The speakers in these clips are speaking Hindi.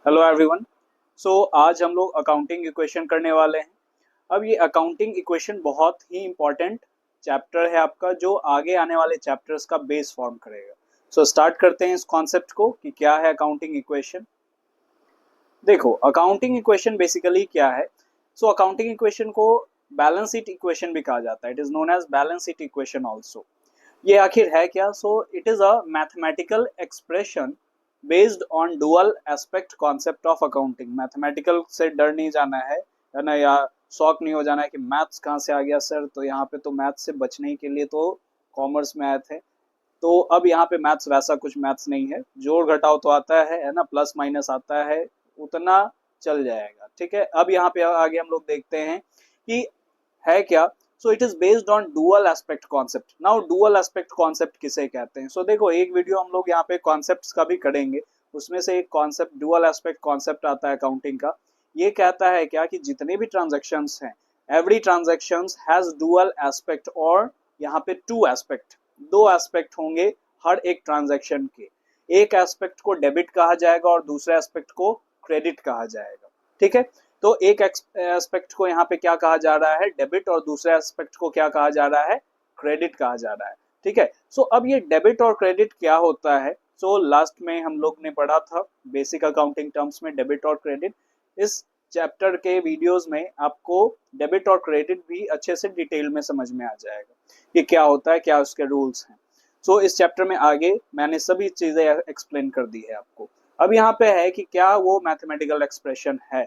Hello everyone. आज हम लोग अकाउंटिंग इक्वेशन करने वाले हैं। अब ये अकाउंटिंग इक्वेशन बहुत ही इम्पोर्टेंट चैप्टर है आपका, जो आगे आने वाले चैप्टर्स का बेस फॉर्म करेगा। स्टार्ट करते हैं इस कॉन्सेप्ट को कि क्या है अकाउंटिंग इक्वेशन। देखो, अकाउंटिंग इक्वेशन बेसिकली क्या है। अकाउंटिंग इक्वेशन को बैलेंस शीट इक्वेशन भी कहा जाता है। It is known as balance sheet equation also. ये आखिर है क्या? It is a mathematical expression based on dual aspect concept of accounting. Mathematical से डर नहीं जाना है ना, या शॉक नहीं हो जाना है कि मैथ्स कहाँ से आ गया सर। तो यहाँ पे तो मैथ्स से बचने के लिए तो कॉमर्स में आए थे। तो अब यहाँ पे मैथ्स वैसा कुछ मैथ्स नहीं है। जोड़ घटाव तो आता है ना, प्लस माइनस आता है, उतना चल जाएगा। ठीक है, अब यहाँ पे आगे हम लोग देखते हैं कि है क्या। It is based on dual aspect concept. Now dual aspect concept किसे कहते हैं? देखो, एक वीडियो हम लोग यहाँ पे कॉन्सेप्ट्स का भी करेंगे। उसमें से एक कॉन्सेप्ट डुअल एस्पेक्ट कॉन्सेप्ट आता है अकाउंटिंग का। ये कहता है क्या कि जितने भी ट्रांजेक्शन्स हैं, every transactions has dual aspect, और यहाँ पे टू एस्पेक्ट, दो एस्पेक्ट होंगे हर एक ट्रांजेक्शन के। एक एस्पेक्ट को डेबिट कहा जाएगा और दूसरे एस्पेक्ट को क्रेडिट कहा जाएगा। ठीक है, तो एक एस्पेक्ट को यहाँ पे क्या कहा जा रहा है? डेबिट, और दूसरे एस्पेक्ट को क्या कहा जा रहा है? क्रेडिट कहा जा रहा है। ठीक है, अब ये डेबिट और क्रेडिट क्या होता है? लास्ट में हम लोग ने पढ़ा था बेसिक अकाउंटिंग टर्म्स में डेबिट और क्रेडिट। इस चैप्टर के वीडियोस में आपको डेबिट और क्रेडिट भी अच्छे से डिटेल में समझ में आ जाएगा कि क्या होता है, क्या उसके रूल्स हैं। इस चैप्टर में आगे मैंने सभी चीजें एक्सप्लेन कर दी है आपको। अब यहाँ पे है कि क्या वो मैथमेटिकल एक्सप्रेशन है।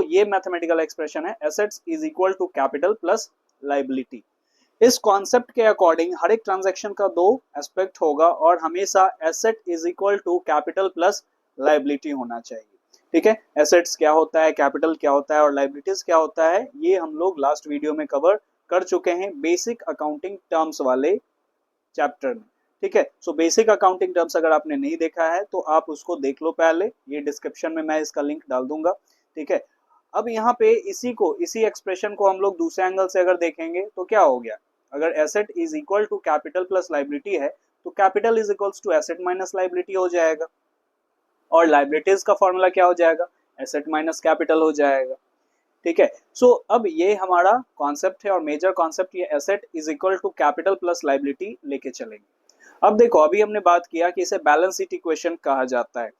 ये मैथमेटिकल एक्सप्रेशन है assets is equal to capital plus liability. इस कॉन्सेप्ट के अकॉर्डिंग हर एक ट्रांजैक्शन का दो एस्पेक्ट होगा, और हमेशा asset is equal to capital plus liability होना चाहिए। ठीक है, एसेट्स क्या होता है, कैपिटल क्या होता है और लाइबिलिटीज क्या होता है, ये हम लोग लास्ट वीडियो में कवर कर चुके हैं बेसिक अकाउंटिंग टर्म्स वाले चैप्टर में। ठीक है, बेसिक अकाउंटिंग टर्म्स अगर आपने नहीं देखा है तो आप उसको देख लो पहले, ये डिस्क्रिप्शन में मैं इसका लिंक डाल दूंगा। ठीक है, अब यहाँ पे इसी एक्सप्रेशन को हम लोग दूसरे एंगल से अगर देखेंगे तो क्या हो गया। अगर asset is equal to capital plus liability है तो capital is equals to asset minus liability हो जाएगा, और लाइबिलिटीज का फॉर्मूला क्या हो जाएगा? एसेट माइनस कैपिटल हो जाएगा। ठीक है, अब ये हमारा कॉन्सेप्ट है, और मेजर कॉन्सेप्ट ये asset is equal to capital plus liability लेके चलेंगे। अब देखो, अभी हमने बात किया कि इसे बैलेंस शीट इक्वेशन कहा जाता है।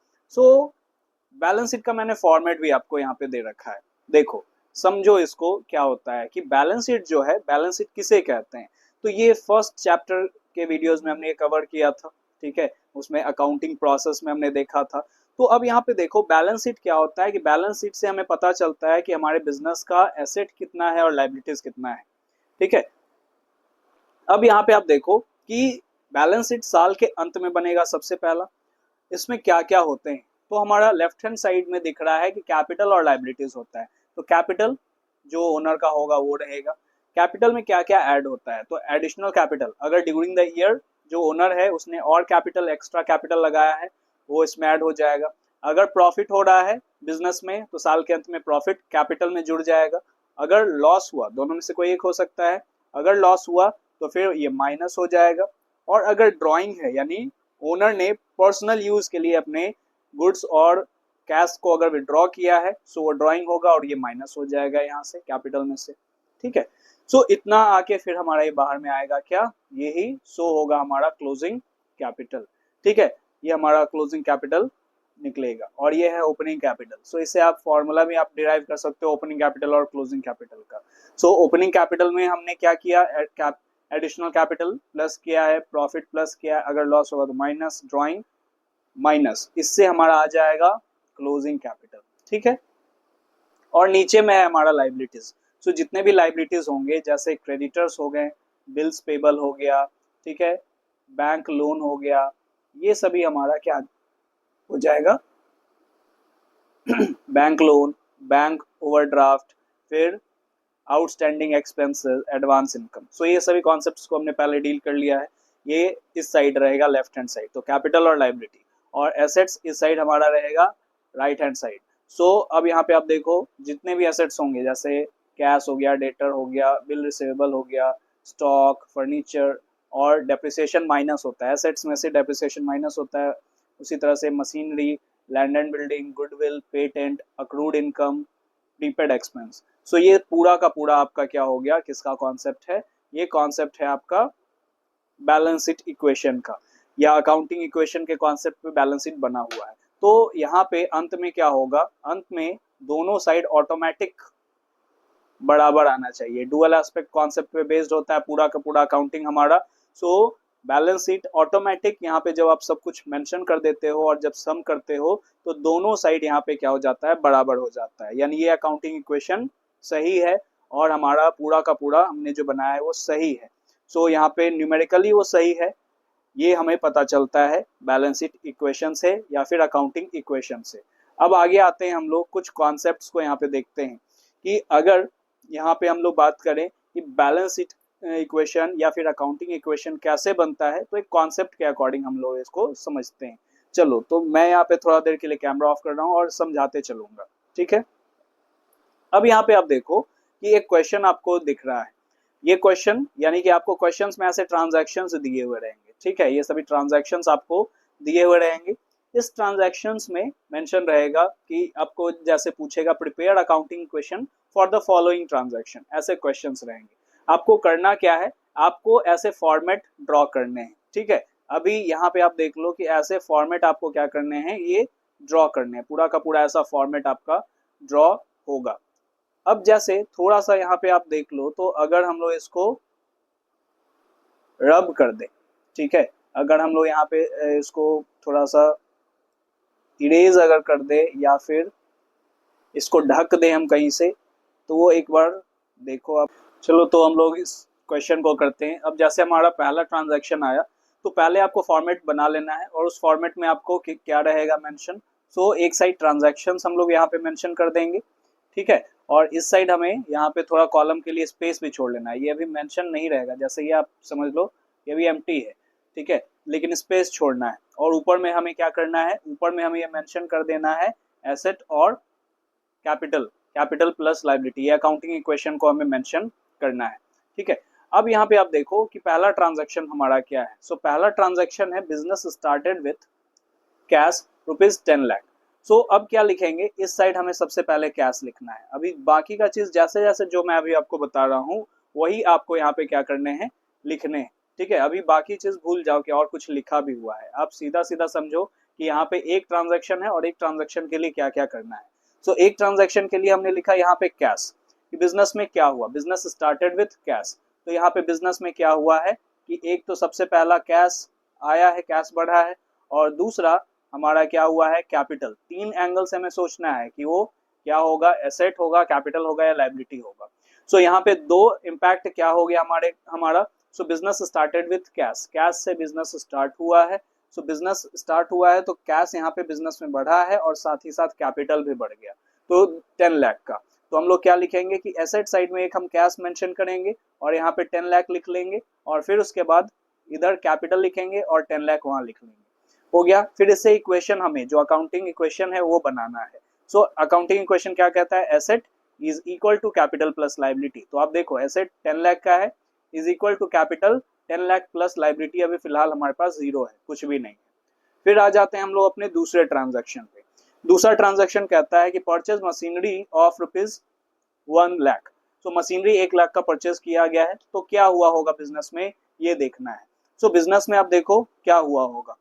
बैलेंस शीट का मैंने फॉर्मेट भी आपको यहाँ पे दे रखा है। देखो, समझो इसको क्या होता है कि बैलेंस शीट जो है, बैलेंस शीट किसे कहते हैं। तो ये फर्स्ट चैप्टर के वीडियोस में हमने कवर किया था। ठीक है, उसमें अकाउंटिंग प्रोसेस में हमने देखा था। तो अब यहाँ पे देखो बैलेंस शीट क्या होता है कि बैलेंस शीट से हमें पता चलता है कि हमारे बिजनेस का एसेट कितना है और लाइबिलिटीज कितना है। ठीक है, अब यहाँ पे आप देखो कि बैलेंस शीट साल के अंत में बनेगा सबसे पहला। इसमें क्या क्या होते हैं? तो हमारा लेफ्ट हैंड साइड में दिख रहा है कि कैपिटल और लाइबिलिटीज होता है। तो कैपिटल जो ओनर का होगा वो रहेगा। कैपिटल में क्या क्या ऐड होता है? तो एडिशनल कैपिटल, अगर ड्यूरिंग द ईयर जो ओनर है उसने और कैपिटल, एक्स्ट्रा कैपिटल लगाया है, वो इसमें ऐड हो जाएगा। अगर प्रॉफिट हो रहा है बिजनेस में तो साल के अंत में प्रॉफिट कैपिटल में जुड़ जाएगा। अगर लॉस हुआ, दोनों में से कोई एक हो सकता है, अगर लॉस हुआ तो फिर ये माइनस हो जाएगा। और अगर ड्रॉइंग है, यानी ओनर ने पर्सनल यूज के लिए अपने गुड्स और कैश को अगर विड्रॉ किया है, वो ड्रॉइंग होगा और ये माइनस हो जाएगा यहाँ से कैपिटल में से। ठीक है, इतना आके फिर हमारा ये बाहर में आएगा क्या, यही होगा हमारा क्लोजिंग कैपिटल। ठीक है, ये हमारा क्लोजिंग कैपिटल निकलेगा, और ये है ओपनिंग कैपिटल। इससे आप फॉर्मूला भी आप डिराइव कर सकते हो ओपनिंग कैपिटल और क्लोजिंग कैपिटल का। ओपनिंग कैपिटल में हमने क्या किया, एडिशनल कैपिटल प्लस किया है, प्रॉफिट प्लस किया है, अगर लॉस होगा तो माइनस, ड्रॉइंग माइनस, इससे हमारा आ जाएगा क्लोजिंग कैपिटल। ठीक है, और नीचे में है हमारा लाइबिलिटीज। जितने भी लाइबिलिटीज होंगे, जैसे क्रेडिटर्स हो गए, बिल्स पेबल हो गया, ठीक है, बैंक लोन हो गया, ये सभी हमारा क्या हो जाएगा? बैंक लोन, बैंक ओवरड्राफ्ट, फिर आउटस्टैंडिंग एक्सपेंसेस, एडवांस इनकम। ये सभी कॉन्सेप्ट्स को हमने पहले डील कर लिया है। ये इस साइड रहेगा लेफ्ट हैंड साइड, तो कैपिटल और लाइबिलिटी, और एसेट्स इस साइड हमारा रहेगा राइट हैंड साइड। अब यहाँ पे आप देखो जितने भी एसेट्स होंगे, जैसे कैश हो गया, डेटर हो गया, बिल रिसीवेबल हो गया, स्टॉक, फर्नीचर, और डेप्रिसिएशन माइनस होता है एसेट्स में से, डेप्रिसिएशन माइनस होता है। उसी तरह से machinery, land and building, goodwill, patent, accrued income, prepaid expense. So ये पूरा का पूरा आपका क्या हो गया, किसका कॉन्सेप्ट है, ये कॉन्सेप्ट है आपका बैलेंस शीट इक्वेशन का, या अकाउंटिंग इक्वेशन के कॉन्सेप्ट पे बैलेंस शीट बना हुआ है। तो यहाँ पे अंत में क्या होगा, अंत में दोनों साइड ऑटोमेटिक बराबर आना चाहिए। डुअल एस्पेक्ट कॉन्सेप्ट पे बेस्ड होता है पूरा का पूरा अकाउंटिंग हमारा। सो बैलेंस शीट ऑटोमेटिक यहाँ पे जब आप सब कुछ मेंशन कर देते हो और जब सम करते हो तो दोनों साइड यहाँ पे क्या हो जाता है, बराबर हो जाता है, यानी ये अकाउंटिंग इक्वेशन सही है और हमारा पूरा का पूरा हमने जो बनाया है वो सही है। सो यहाँ पे न्यूमेरिकली वो सही है, ये हमें पता चलता है बैलेंस शीट इक्वेशन से या फिर अकाउंटिंग इक्वेशन से। अब आगे आते हैं, हम लोग कुछ कॉन्सेप्ट्स को यहाँ पे देखते हैं कि अगर यहाँ पे हम लोग बात करें कि बैलेंस शीट इक्वेशन या फिर अकाउंटिंग इक्वेशन कैसे बनता है, तो एक कॉन्सेप्ट के अकॉर्डिंग हम लोग इसको समझते हैं। चलो, तो मैं यहाँ पे थोड़ा देर के लिए कैमरा ऑफ कर रहा हूँ और समझाते चलूंगा, ठीक है। अब यहाँ पे आप देखो कि एक क्वेश्चन आपको दिख रहा है, ये क्वेश्चन यानी कि आपको क्वेश्चंस में ऐसे ट्रांजैक्शंस दिए हुए रहेंगे, ठीक है, ये सभी ट्रांजैक्शंस आपको दिए हुए रहेंगे। इस ट्रांजैक्शंस में मेंशन रहेगा कि आपको जैसे पूछेगा prepare accounting question for the following transaction, ऐसे क्वेश्चंस रहेंगे। आपको करना क्या है, आपको ऐसे फॉर्मेट ड्रॉ करने हैं, ठीक है। अभी यहाँ पे आप देख लो कि ऐसे फॉर्मेट आपको क्या करने हैं, ये ड्रॉ करने हैं, पूरा का पूरा ऐसा फॉर्मेट आपका ड्रॉ होगा। अब जैसे थोड़ा सा यहाँ पे आप देख लो, तो अगर हम लोग इसको रब कर दे, ठीक है, अगर हम लोग यहाँ पे इसको थोड़ा सा इरेज अगर कर दे या फिर इसको ढक दे हम कहीं से, तो वो एक बार देखो आप। चलो, तो हम लोग इस क्वेश्चन को करते हैं। अब जैसे हमारा पहला ट्रांजैक्शन आया, तो पहले आपको फॉर्मेट बना लेना है और उस फॉर्मेट में आपको क्या रहेगा मेंशन। सो एक साइड ट्रांजैक्शंस हम लोग यहाँ पे मेंशन कर देंगे, ठीक है, और इस साइड हमें यहाँ पे थोड़ा कॉलम के लिए स्पेस भी छोड़ लेना है। ये अभी मेंशन नहीं रहेगा, जैसे ये आप समझ लो ये भी एम्प्टी है, ठीक है, लेकिन स्पेस छोड़ना है। और ऊपर में हमें क्या करना है, ऊपर में हमें ये मेंशन कर देना है एसेट और कैपिटल, कैपिटल प्लस लायबिलिटी, ये अकाउंटिंग इक्वेशन को हमें मेंशन करना है, ठीक है। अब यहाँ पे आप देखो कि पहला ट्रांजैक्शन हमारा क्या है। सो पहला ट्रांजैक्शन है business started with cash ₹10 lakh. So अब क्या लिखेंगे, इस साइड हमें सबसे पहले कैश लिखना है। अभी बाकी का चीज जैसे जैसे जो मैं अभी आपको बता रहा हूँ वही आपको यहाँ पे क्या करने हैं, लिखने हैं, ठीक है। अभी बाकी चीज भूल जाओ कि और कुछ लिखा भी हुआ है, आप सीधा सीधा समझो कि यहाँ पे एक ट्रांजैक्शन है और एक ट्रांजैक्शन के लिए क्या क्या करना है। सो एक ट्रांजैक्शन के लिए हमने लिखा यहाँ पे कैश, कि बिजनेस में क्या हुआ, बिजनेस स्टार्टेड विथ कैश। तो यहाँ पे बिजनेस में क्या हुआ है कि एक तो सबसे पहला कैश आया है, कैश बढ़ा है, और दूसरा हमारा क्या हुआ है, कैपिटल। तीन एंगल से हमें सोचना है कि वो क्या होगा, एसेट होगा, कैपिटल होगा या लायबिलिटी होगा। सो यहाँ पे दो इम्पैक्ट क्या हो गया हमारा। सो business started with cash, cash से बिजनेस स्टार्ट हुआ है। सो बिजनेस स्टार्ट हुआ है तो कैश यहाँ पे बिजनेस में बढ़ा है और साथ ही साथ कैपिटल भी बढ़ गया, तो 10 लाख का। तो हम लोग क्या लिखेंगे कि एसेट साइड में एक हम कैश मेंशन करेंगे और यहाँ पे 10 लाख लिख लेंगे, और फिर उसके बाद इधर कैपिटल लिखेंगे और 10 लाख वहां लिख लेंगे, हो गया। फिर इससे इक्वेशन हमें जो अकाउंटिंग इक्वेशन है वो बनाना है। सो अकाउंटिंग इक्वेशन क्या कहता है, asset is equal to capital plus liability. तो आप देखो एसेट 10 लाख का है, is equal to capital 10 lakh plus liability, अभी फिलहाल हमारे पास जीरो है, कुछ भी नहीं है। फिर आ जाते हैं हम लोग अपने दूसरे ट्रांजैक्शन पे। दूसरा ट्रांजैक्शन कहता है कि परचेज मशीनरी ऑफ ₹1 लाख। तो मशीनरी 1 लाख का परचेज किया गया है, तो क्या हुआ होगा बिजनेस में, ये देखना है। सो बिजनेस में आप देखो क्या हुआ होगा।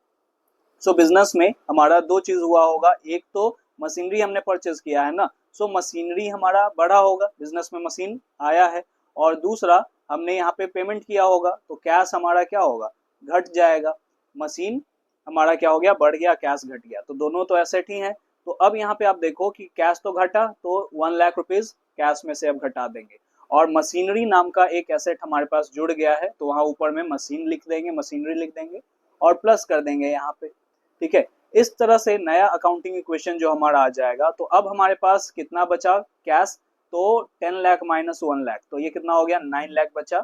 सो बिजनेस में हमारा दो चीज हुआ होगा, एक तो मशीनरी हमने परचेज किया है ना, सो मशीनरी हमारा बढ़ा होगा, बिजनेस में मशीन आया है, और दूसरा हमने यहाँ पे पेमेंट किया होगा, तो कैश हमारा क्या होगा, घट जाएगा। मशीन हमारा क्या हो गया, बढ़ गया, कैश घट गया, तो दोनों तो एसेट ही है। तो अब यहाँ पे आप देखो कि कैश तो घटा, तो 1 लाख रुपीज कैश में से अब घटा देंगे, और मशीनरी नाम का एक एसेट हमारे पास जुड़ गया है, तो वहां ऊपर में मशीन लिख देंगे, मशीनरी लिख देंगे और प्लस कर देंगे यहाँ पे, ठीक है। इस तरह से नया अकाउंटिंग इक्वेशन जो हमारा आ जाएगा। तो अब हमारे पास कितना बचा, कैश, तो 10 लाख माइनस 1 लाख, तो ये कितना हो गया, 9 लाख बचा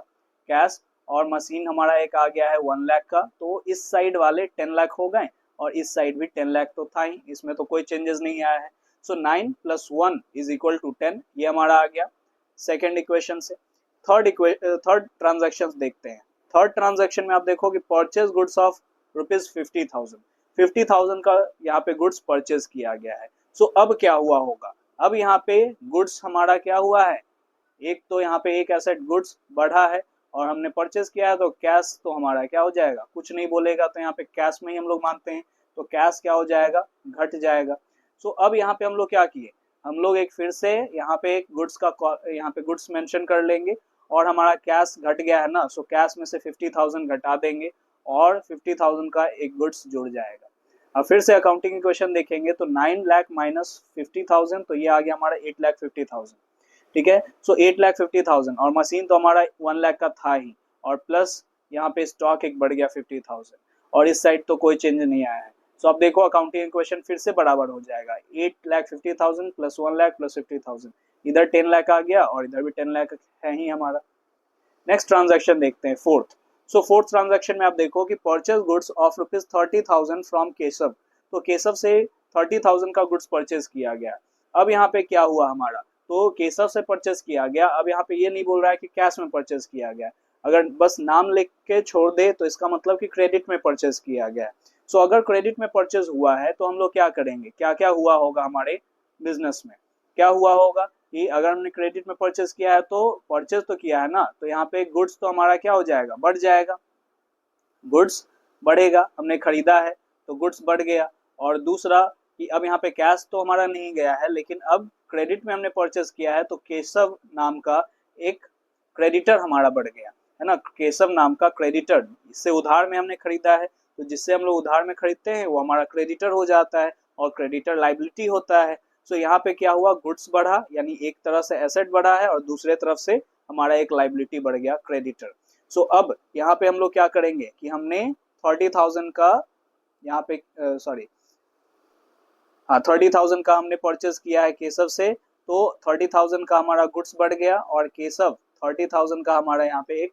कैश, और मशीन हमारा एक आ गया है 1 लाख का, तो इस साइड वाले 10 लाख हो गए और इस साइड भी 10 लाख तो था ही, इसमें तो कोई चेंजेस नहीं आया है। सो 9 + 1 इज इक्वल टू 10, ये हमारा आ गया सेकेंड इक्वेशन से। थर्ड ट्रांजेक्शन देखते हैं। थर्ड ट्रांजेक्शन में आप देखो कि परचेज गुड्स ऑफ ₹50,000। 50,000 का यहाँ पे गुड्स परचेज किया गया है। सो अब क्या हुआ होगा, अब यहाँ पे गुड्स हमारा क्या हुआ है, एक तो यहाँ पे एक एसेट गुड्स बढ़ा है और हमने परचेज किया है, तो कैश तो हमारा क्या हो जाएगा, कुछ नहीं बोलेगा तो यहाँ पे कैश में ही हम लोग मानते हैं, तो कैश क्या हो जाएगा, घट जाएगा। सो अब यहाँ पे हम लोग क्या किए, हम लोग एक फिर से यहाँ पे एक गुड्स का यहाँ पे गुड्स मेंशन कर लेंगे और हमारा कैश घट गया है ना, सो कैश में से 50,000 घटा देंगे और 50,000 का एक गुड्स जुड़ जाएगा। अब फिर से अकाउंटिंग इक्वेशन देखेंगे तो 9 लाख माइनस 50,000, तो ये आ गया हमारा 8,50,000। ठीक है, सो 8,50,000 और मशीन तो हमारा 1 लाख का था ही, और प्लस यहाँ पे स्टॉक एक बढ़ गया 50,000, और इस साइड तो कोई चेंज नहीं आया है। सो अब देखो अकाउंटिंग इक्वेशन फिर से बराबर हो जाएगा, 8,50,000 प्लस 1 लाख प्लस 50,000, इधर 10 लाख आ गया और इधर भी 10 लाख है ही हमारा। नेक्स्ट ट्रांजैक्शन देखते हैं, फोर्थ। सो फोर्थ ट्रांजैक्शन में आप देखो कि purchase goods of ₹30,000 from Keshav, तो केशव से 30,000 का गुड्स परचेज किया गया। अब यहाँ पे क्या हुआ हमारा, तो केशव से परचेज किया गया, अब यहाँ पे ये नहीं बोल रहा है कि कैश में परचेज किया गया, अगर बस नाम लिख के छोड़ दे तो इसका मतलब कि क्रेडिट में परचेज किया गया है। सो अगर क्रेडिट में परचेज हुआ है तो हम लोग क्या करेंगे, क्या क्या हुआ होगा हमारे बिजनेस में, क्या हुआ होगा कि अगर हमने क्रेडिट में परचेज किया है तो परचेज तो किया है ना, तो यहाँ पे गुड्स तो हमारा क्या हो जाएगा, बढ़ जाएगा, गुड्स बढ़ेगा, हमने खरीदा है तो गुड्स बढ़ गया। और दूसरा कि अब यहाँ पे कैश तो हमारा नहीं गया है, लेकिन अब क्रेडिट में हमने परचेज किया है तो केशव नाम का एक क्रेडिटर हमारा बढ़ गया है ना, केशव नाम का क्रेडिटर, इससे उधार में हमने खरीदा है, तो जिससे हम लोग उधार में खरीदते हैं वो हमारा क्रेडिटर हो जाता है, और क्रेडिटर लाइबिलिटी होता है। सो यहाँ पे क्या हुआ, गुड्स बढ़ा, यानी एक तरह से एसेट बढ़ा है और दूसरे तरफ से हमारा एक लाइबिलिटी बढ़ गया, क्रेडिटर। सो अब यहाँ पे हम लोग क्या करेंगे कि हमने 30,000 का यहाँ पे सॉरी हाँ 30,000 का हमने परचेज किया है केशव से, तो 30,000 का हमारा गुड्स बढ़ गया और केशव 30,000 का हमारा यहाँ पे एक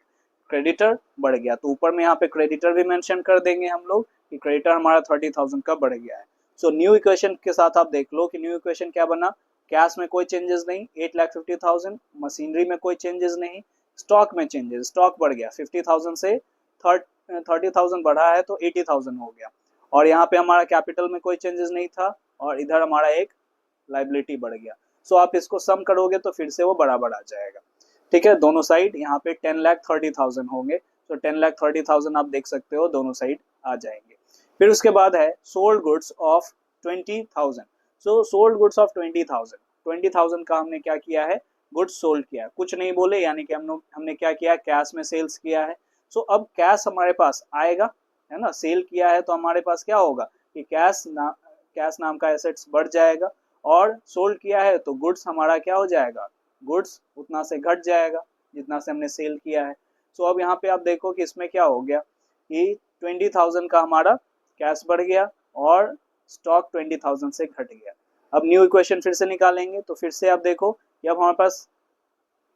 क्रेडिटर बढ़ गया, तो ऊपर में यहाँ पे क्रेडिटर भी मेंशन कर देंगे हम लोग कि क्रेडिटर हमारा 30,000 का बढ़ गया है। सो न्यू इक्वेशन के साथ आप देख लो कि न्यू इक्वेशन क्या बना, कैश में कोई चेंजेस नहीं 8,50,000, मशीनरी में कोई चेंजेस नहीं, स्टॉक में चेंजेस, स्टॉक बढ़ गया 50,000 से 30,000 बढ़ा है तो 80,000 हो गया, और यहाँ पे हमारा कैपिटल में कोई चेंजेस नहीं था और इधर हमारा एक लाइबिलिटी बढ़ गया। सो आप इसको सम करोगे तो फिर से वो बराबर आ जाएगा। ठीक है, दोनों साइड यहाँ पे 10,30,000 होंगे, तो 10,30,000 आप देख सकते हो दोनों साइड आ जाएंगे। फिर उसके बाद है sold goods of 20,000। So sold goods of 20,000 का हमने क्या किया है, गुड्स सोल्ड किया है, कुछ नहीं बोले, यानी कि हमने क्या किया, कैश में सेल्स किया है। सो अब कैश हमारे पास आएगा, है ना, सेल किया है तो हमारे पास क्या होगा कि कैश नाम का एसेट्स बढ़ जाएगा, और सोल्ड किया है तो गुड्स हमारा क्या हो जाएगा, गुड्स उतना से घट जाएगा जितना से हमने सेल किया है। सो अब यहाँ पे आप देखो कि इसमें क्या हो गया कि 20,000 का हमारा कैश बढ़ गया और स्टॉक 20,000 से घट गया। अब न्यू इक्वेशन फिर से निकालेंगे, तो फिर से आप देखो कि अब हमारे पास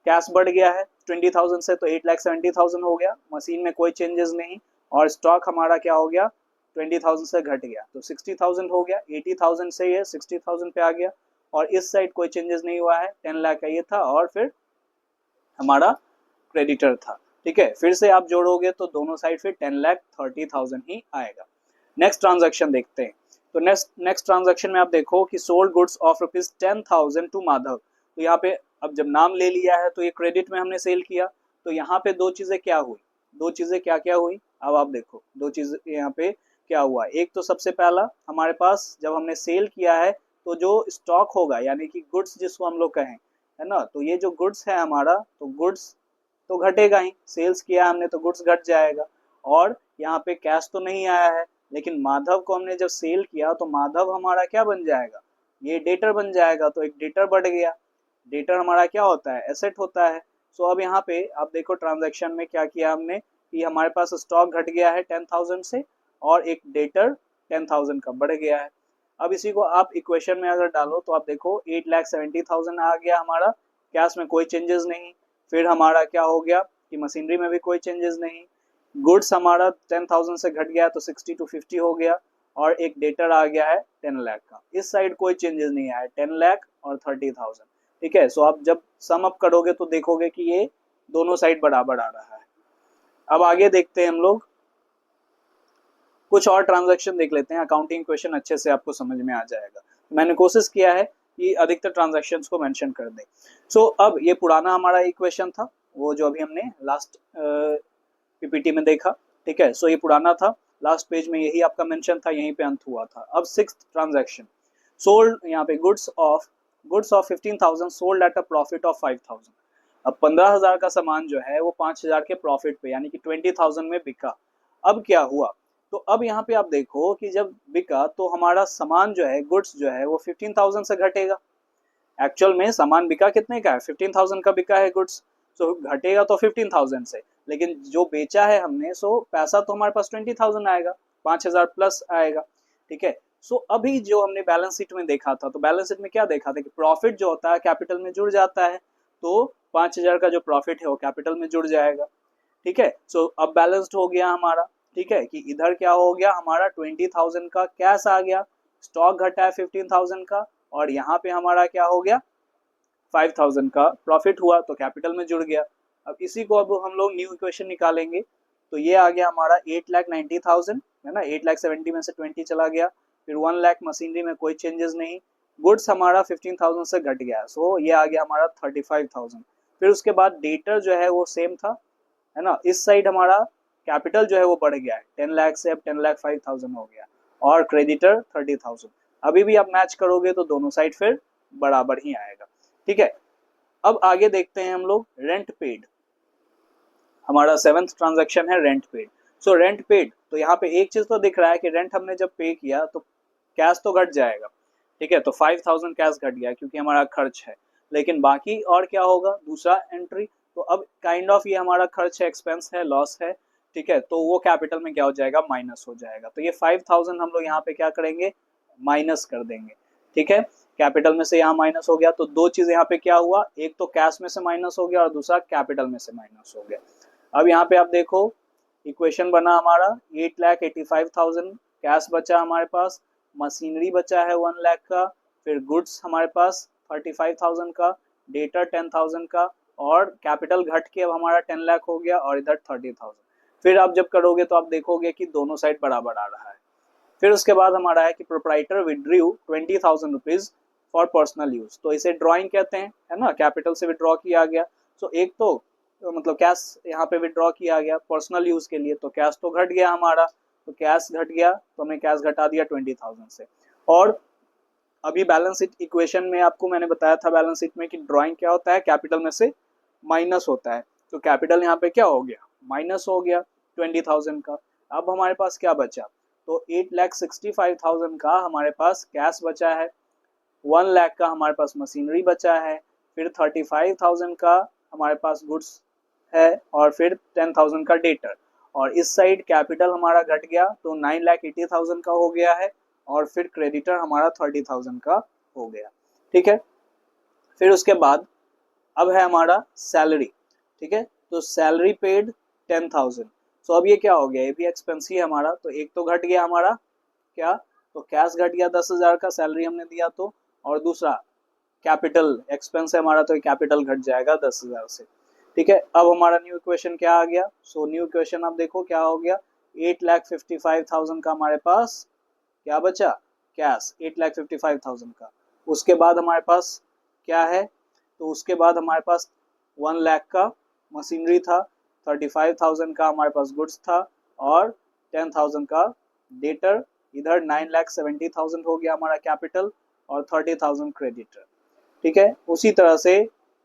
कैश बढ़ गया है 20,000 से तो 8,70,000 हो गया, मशीन में कोई चेंजेस नहीं, और स्टॉक हमारा क्या हो गया 20,000 से घट गया तो 60,000 हो गया, 80,000 से ये 60,000 पे आ गया, और इस साइड कोई चेंजेस नहीं हुआ है, 10 लाख का ये था और फिर हमारा क्रेडिटर था। ठीक है, फिर से आप जोड़ोगे तो दोनों साइड फिर 10,30,000 ही आएगा। नेक्स्ट ट्रांजैक्शन देखते हैं, तो नेक्स्ट ट्रांजैक्शन में आप देखो कि sold goods of ₹10,000 to Madhav, तो यहाँ पे अब जब नाम ले लिया है तो ये क्रेडिट में हमने सेल किया, तो यहाँ पे दो चीजें क्या हुई, दो चीजें क्या क्या हुई, अब आप देखो दो चीज यहाँ पे क्या हुआ। एक तो सबसे पहला हमारे पास जब हमने सेल किया है तो जो स्टॉक होगा, यानी कि गुड्स जिसको हम लोग कहें, है ना, तो ये जो गुड्स है हमारा, तो गुड्स तो घटेगा ही, सेल्स किया हमने तो गुड्स घट जाएगा, और यहाँ पे कैश तो नहीं आया है, लेकिन माधव को हमने जब सेल किया तो माधव हमारा क्या बन जाएगा, ये डेटर बन जाएगा, तो एक डेटर बढ़ गया, डेटर हमारा क्या होता है, एसेट होता है। सो अब यहाँ पे आप देखो ट्रांजैक्शन में क्या किया हमने कि हमारे पास स्टॉक घट गया है 10,000 से और एक डेटर 10,000 का बढ़ गया है। अब इसी को आप इक्वेशन में अगर डालो तो आप देखो 8,70,000 आ गया हमारा, कैश में कोई चेंजेस नहीं, फिर हमारा क्या हो गया कि मशीनरी में भी कोई चेंजेस नहीं, गुड्स हमारा 10,000 से घट गया तो 60 to 50 हो गया, और एक डेटर आ गया है 10 लाख का, इस साइड कोई चेंजेस नहीं आया, 10 लाख और 30,000। ठीक है, सो आप जब सम अप करोगे तो देखोगे कि ये दोनों साइड बराबर आ रहा है। अब आगे देखते हैं हम लोग कुछ और ट्रांजैक्शन देख लेते हैं, अकाउंटिंग इक्वेशन अच्छे से आपको समझ में आ जाएगा। मैंने कोशिश किया है कि अधिकतर ट्रांजैक्शंस को मेंशन कर दें। सो अब ये पुराना हमारा इक्वेशन था, वो जो अभी हमने लास्ट पीपीटी में देखा, ठीक है। सो ये पुराना था, लास्ट पेज में यही आपका मेंशन था, यहीं पे अंत हुआ था। अब सिक्स्थ ट्रांजैक्शन, सोल्ड, यहाँ पे goods of 15,000 sold at a profit of 5,000। अब 15,000 का सामान जो है वो 5,000 के प्रॉफिट पे यानी कि 20,000 में बिका। अब क्या हुआ, तो अब यहाँ पे आप देखो कि जब बिका तो हमारा सामान जो है, गुड्स जो है वो 15,000 से घटेगा। एक्चुअल में सामान बिका कितने का है, 15,000 का बिका है गुड्स, सो घटेगा तो 15,000 से, लेकिन जो बेचा है हमने सो पैसा तो हमारे पास 20,000 आएगा, 5,000 प्लस आएगा, ठीक है। सो अभी जो हमने बैलेंस शीट में देखा था, तो बैलेंस शीट में क्या देखा था कि प्रॉफिट जो होता है कैपिटल में जुड़ जाता है, तो 5,000 का जो प्रॉफिट है वो कैपिटल में जुड़ जाएगा, ठीक है। सो अब बैलेंस्ड हो गया हमारा, ठीक है, कि इधर क्या हो गया हमारा 20,000 का कैश आ गया, स्टॉक घटा है 15,000 का, और यहाँ पे हमारा क्या हो गया 5,000 का प्रॉफिट हुआ, तो कैपिटल में जुड़ गया। अब इसी को अब हम लोग न्यू इक्वेशन निकालेंगे, तो ये आ गया हमारा 8,90,000 है ना, 8,70,000 में से 20 चला गया, फिर 1 लाख मशीनरी में कोई चेंजेस नहीं, गुड्स हमारा 15,000 से घट गया, सो ये आ गया हमारा 35,000। फिर उसके बाद डेटर जो है वो सेम था, है ना, इस साइड हमारा कैपिटल जो है वो बढ़ गया है, 10 लाख से अब 10,05,000 हो गया, और क्रेडिटर 30,000। अभी भी आप मैच करोगे तो दोनों साइड फिर बराबर ही आएगा, ठीक है। अब आगे देखते हैं हम लोग रेंट पेड, हमारा 7th ट्रांजैक्शन है rent paid. So rent paid, तो यहाँ पे एक चीज तो दिख रहा है कि रेंट हमने जब पे किया तो कैश तो घट जाएगा, ठीक है, तो 5,000 कैश घट गया क्योंकि हमारा खर्च है, लेकिन बाकी और क्या होगा दूसरा एंट्री, तो अब काइंड ऑफ ये हमारा खर्च है, एक्सपेंस है, लॉस है, ठीक है, तो वो कैपिटल में क्या हो जाएगा माइनस हो जाएगा, तो ये 5,000 हम लोग यहाँ पे क्या करेंगे माइनस कर देंगे, ठीक है। कैपिटल में से यहाँ माइनस हो गया, तो दो चीज यहाँ पे क्या हुआ, एक तो कैश में से माइनस हो गया और दूसरा कैपिटल में से माइनस हो गया। अब यहाँ पे आप देखो इक्वेशन बना हमारा 8,85,000 कैश बचा हमारे पास, मशीनरी बचा है 1 लाख का, फिर गुड्स हमारे पास 35,000 का, डेटर 10,000 का, और कैपिटल घट के अब हमारा 10 लाख हो गया और इधर 30,000। फिर आप जब करोगे तो आप देखोगे कि दोनों साइड बराबर आ रहा है। फिर उसके बाद हमारा है कि proprietor withdrew 20,000 rupees for personal use, तो इसे ड्रॉइंग कहते हैं, है ना, कैपिटल से विड्रॉ किया गया। सो एक तो मतलब कैश यहाँ पे विड्रॉ किया गया पर्सनल यूज के लिए, तो कैश तो घट गया हमारा, तो कैश घट गया तो हमने कैश घटा दिया 20,000 से। और अभी बैलेंस शीट इक्वेशन में आपको मैंने बताया था बैलेंस शीट में कि ड्रॉइंग क्या होता है, कैपिटल में से माइनस होता है, तो कैपिटल यहाँ पे क्या हो गया माइनस हो गया 20,000 का। अब हमारे पास क्या बचा, तो 8,65,000 का हमारे पास कैश बचा है, 1 लाख का हमारे पास मशीनरी बचा है, फिर 35,000 का हमारे पास गुड्स है, और फिर 10,000 का डेटर, और इस साइड कैपिटल हमारा घट गया तो 9,80,000 का हो गया है, और फिर क्रेडिटर हमारा 30,000 का हो गया, ठीक है। फिर उसके बाद अब है हमारा सैलरी, ठीक है, तो सैलरी पेड 10,000। सो अब ये क्या हो गया, ये भी एक्सपेंस ही है हमारा, तो एक तो घट गया हमारा क्या, तो कैश घट गया 10,000 का, सैलरी हमने दिया तो, और दूसरा कैपिटल एक्सपेंस है हमारा, तो कैपिटल घट जाएगा 10,000 से, ठीक है। अब हमारा न्यू इक्वेशन क्या आ गया, सो न्यू इक्वेशन आप देखो क्या हो गया, 8,55,000 का हमारे पास क्या बचा कैश, 8,55,000 का। उसके बाद हमारे पास क्या है, तो उसके बाद हमारे पास 1 लाख का मशीनरी था, 35,000 का हमारे पास गुड्स था, और 10,000 का डेटर, इधर 9,70,000 हो गया हमारा कैपिटल, और 30,000 क्रेडिटर, ठीक है। उसी तरह से